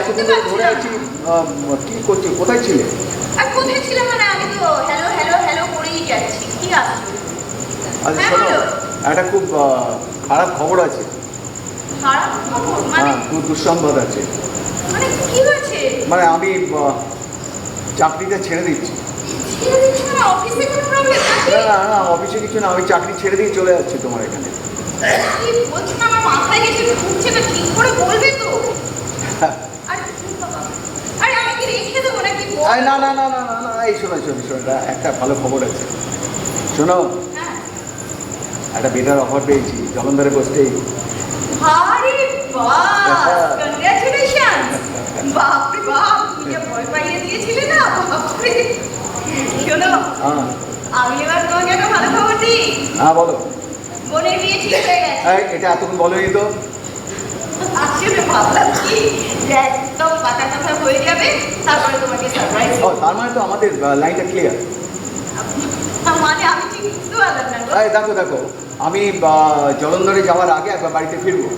এতদিন ধরে আছি, কি করছি, কোথায় ছিলে? আর কোথায় ছিলাম মানে আমি তো হ্যালো হ্যালো হ্যালো করেই যাচ্ছি। কি আসছে? আচ্ছা শোনো, একটা খুব খারাপ খবর আছে। খারাপ খবর মানে? খুব দুঃসংবাদ আছে। মানে কি হয়েছে? মানে আমি চাকরিটা ছেড়ে দিচ্ছি। ছেড়ে দিচ্ছি মানে অফিসে কোনো প্রবলেম আছে? না না, অফিসে কিছু না, আমি চাকরি ছেড়ে দিয়ে চলে যাচ্ছি তোমার এখানে। কি বলছো না, আমার মাথায় কিছু ঢুকছে না, ঠিক করে বলবে তো? আরে আমি কি রেখে দেবো নাকি? না না না না না না, এই শোনো শোনো শোনো, একটা ভালো খবর আছে, শোনো। হ্যাঁ। একটা বেটার অফার পেয়েছি জলন্ধরে বসতেই। আরে বাহ, কংগ্রাচুলেশন। বাপরে বাপ, তুমি যে ভয় পাইয়ে দিয়েছিলে না, বাপরে। শোনো, আমি এবার তোমাকে একটা ভালো খবর দিই। হ্যাঁ বলো। বোনের বিয়ে ঠিক হয়ে গেছে। এটা এতক্ষণ বলোই তো। আসলে ভাবলাম কি যে একদম পাকা কথা হয়ে যাবে, তারপরে তোমাকে সারপ্রাইজ। ও তার মানে তো আমাদের লাইনটা ক্লিয়ার। মানে আমি ঠিক বুঝতে পারলাম না। দেখো দেখো, আমি জলন্ধরে যাওয়ার আগে একবার বাড়িতে ফিরবো,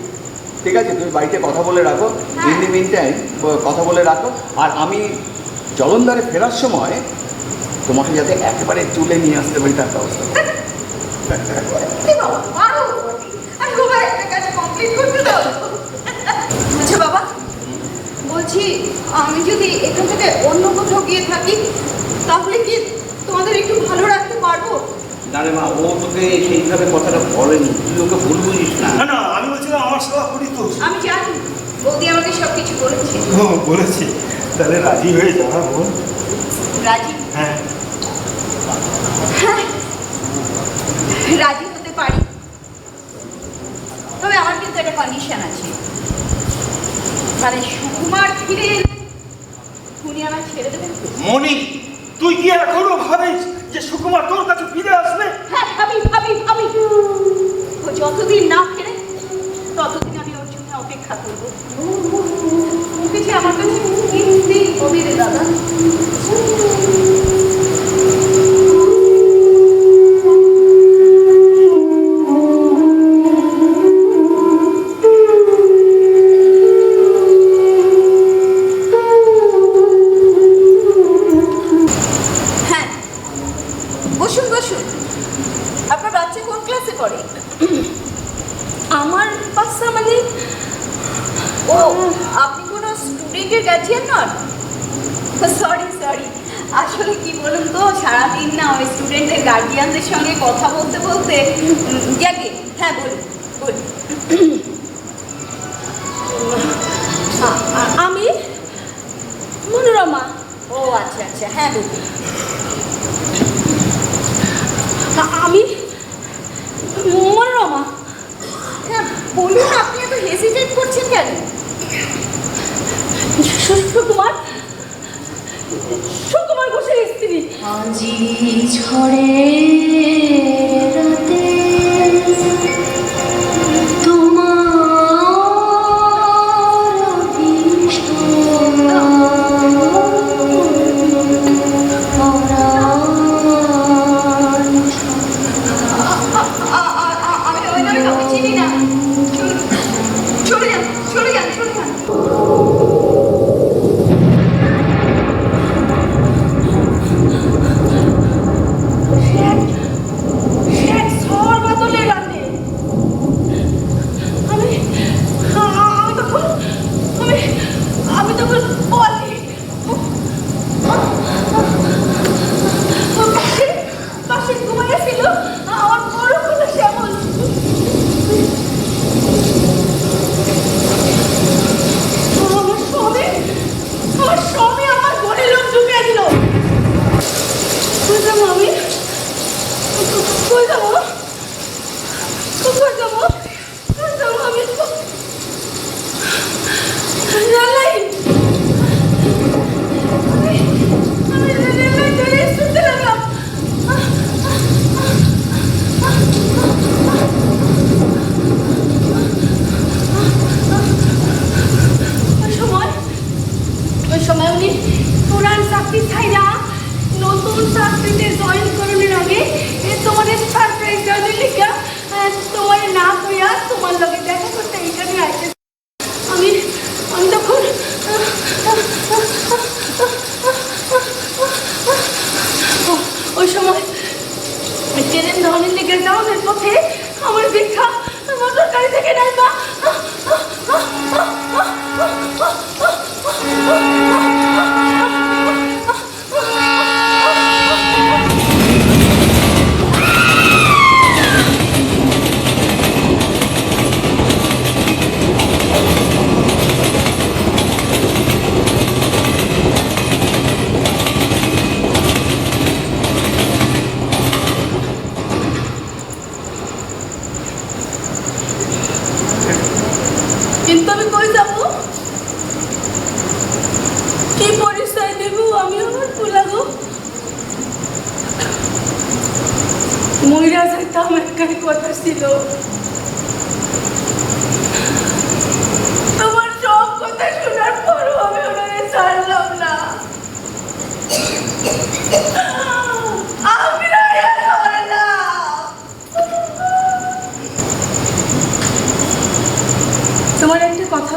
ঠিক আছে? তুমি বাড়িতে কথা বলে রাখো, ইন দি মিন টাইম কথা বলে রাখো। আর আমি জলন্ধরে ফেরার সময় তোমাকে যাতে একেবারে চুলে নিয়ে আসতে পারি তার ব্যবস্থা। আচ্ছা বাবা, বলছি আমি যদি এখান থেকে অন্য কোথাও গিয়ে থাকি তাহলে কি তোমাদের একটু ভালো রাখতে পারবো? না রে মা, ও তোকে সেইভাবে কথাটা বলেনি, তুই ওকে ভুল বুঝিস না। না না, আমি বলছিলাম আমার সেবা করি তো। আমি জানি বৌদি আমাকে সব কিছু বলেছে। বলেছি, তাহলে রাজি হয়ে যাওয়া বোন। রাজি? হ্যাঁ হ্যাঁ, রাজি হতে পারি, তবে আমার কিন্তু একটা কন্ডিশন আছে। মানে সুকুমার ফিরে এলে উনি আমার ছেড়ে দেবেন। মনি, তুই কি এখনো ভাবিস যে সুকুমার তোর কাছে ফিরে আসবে? হ্যাঁ ভাবি ভাবি ভাবি, ও যতদিন না ফেরে ততদিন আমি ওর জন্য অপেক্ষা করবো। ওকে যে আমার কাছে কিছুতেই হবে রে দাদা। আমার বাচ্চা মানে? ও আপনি কোনো স্টুডেন্টের গার্জিয়ান নন? সরি সরি, আসলে কি বলুন তো, সারাদিন না ওই স্টুডেন্টের গার্জিয়ানদের সঙ্গে কথা বলতে বলতে যাকে। হ্যাঁ বলুন বলুন। আমি মনোরমা। ও আচ্ছা আচ্ছা, হ্যাঁ বলুন। আমি মনোরমা। হ্যাঁ বলুন, আপনি এত হেজিটেট করছেন কেন? সুকুমার, সুকুমার ঘোষের স্ত্রী। আজি ঝড়ে রাতে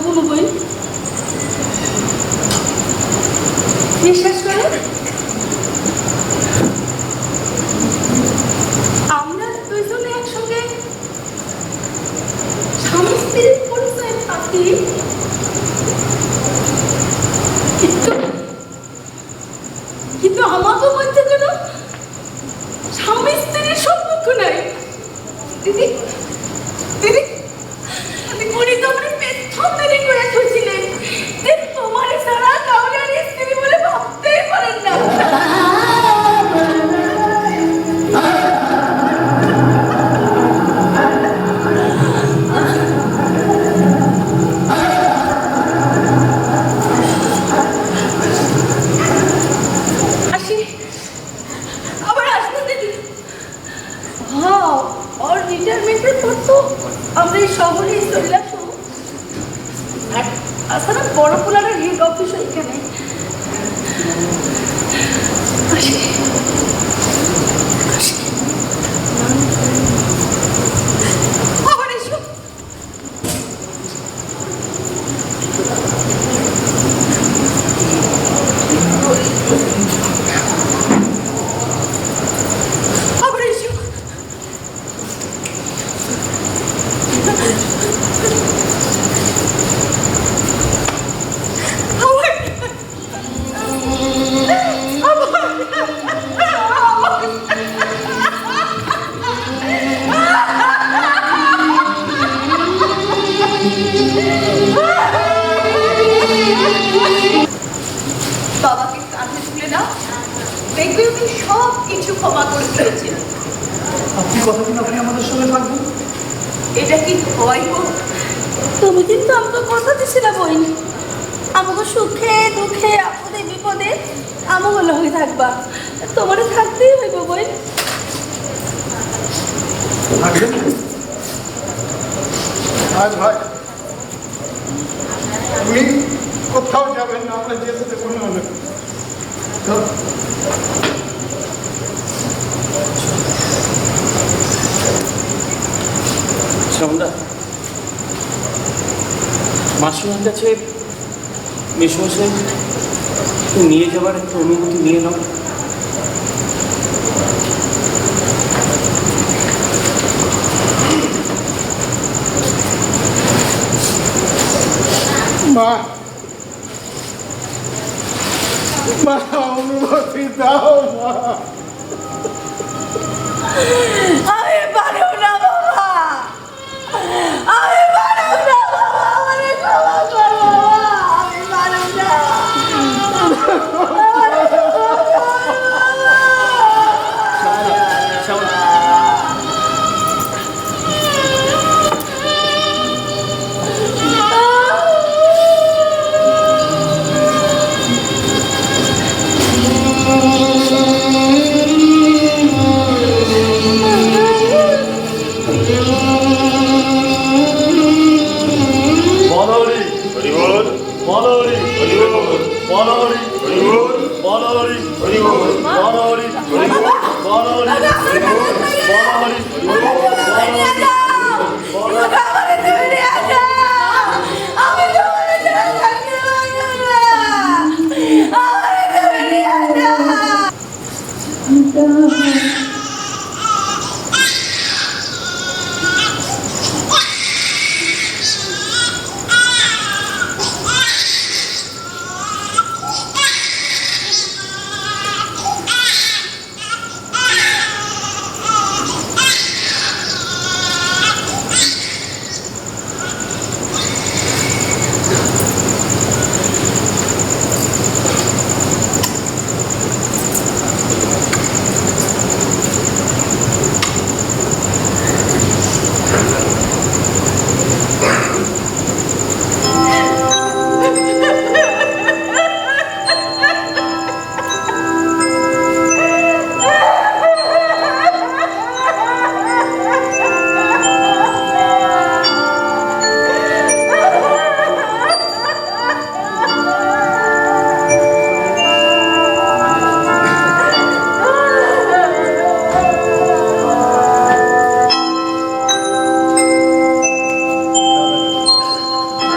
বলো বোন, বিশ্বাস করো আমরা দুইজনে একসঙ্গে স্বামী স্ত্রীর পরিচয় থাকি, কিন্তু কিন্তু আমাকে বলতে কেন স্বামী স্ত্রীর সম্পর্ক নাই? দিদি দিদি উনি তো আমার পেছন দেরি করে খুঁজছিলেন যে তোমার সারা কাউরে স্ত্রী বলে ভাবতেই পারেন না। আসি, আবার আসবো দিদি। হ্যাঁ, ওর রিটায়ারমেন্টের পর তো আমরা এই শহরে চলে আসবো। আর আসলে বড় পোলারের হেড অফিস এখানে। আসি, আসি। আবার এসো। আবার এসো। বাবাকে কাঁধে তুলে দাও, দেখবে উনি সব কিছু ক্ষমা করে দিয়েছেন। আপনি কতদিন আপনি আমাদের সঙ্গে থাকবেন? এটা কি হয় গো? তুমি কিন্তু আমাকে কথা দিছিলে বই, আমাকে সুখে দুঃখে আপদে বিপদে আমাকে লগে থাকবা, তোমার থাকতেই হইব বই। থাকবেন? আজ ভাই তুমি কোথাও যাবেন না, আপনার যেতে দেবো না হলে। শ্যামদা, মাসিমার কাছে মেসমশাই নিয়ে যাবার একটা অনুমতি নিয়ে নাও। মা, মা অনুমতি দাও মা। আমি পারো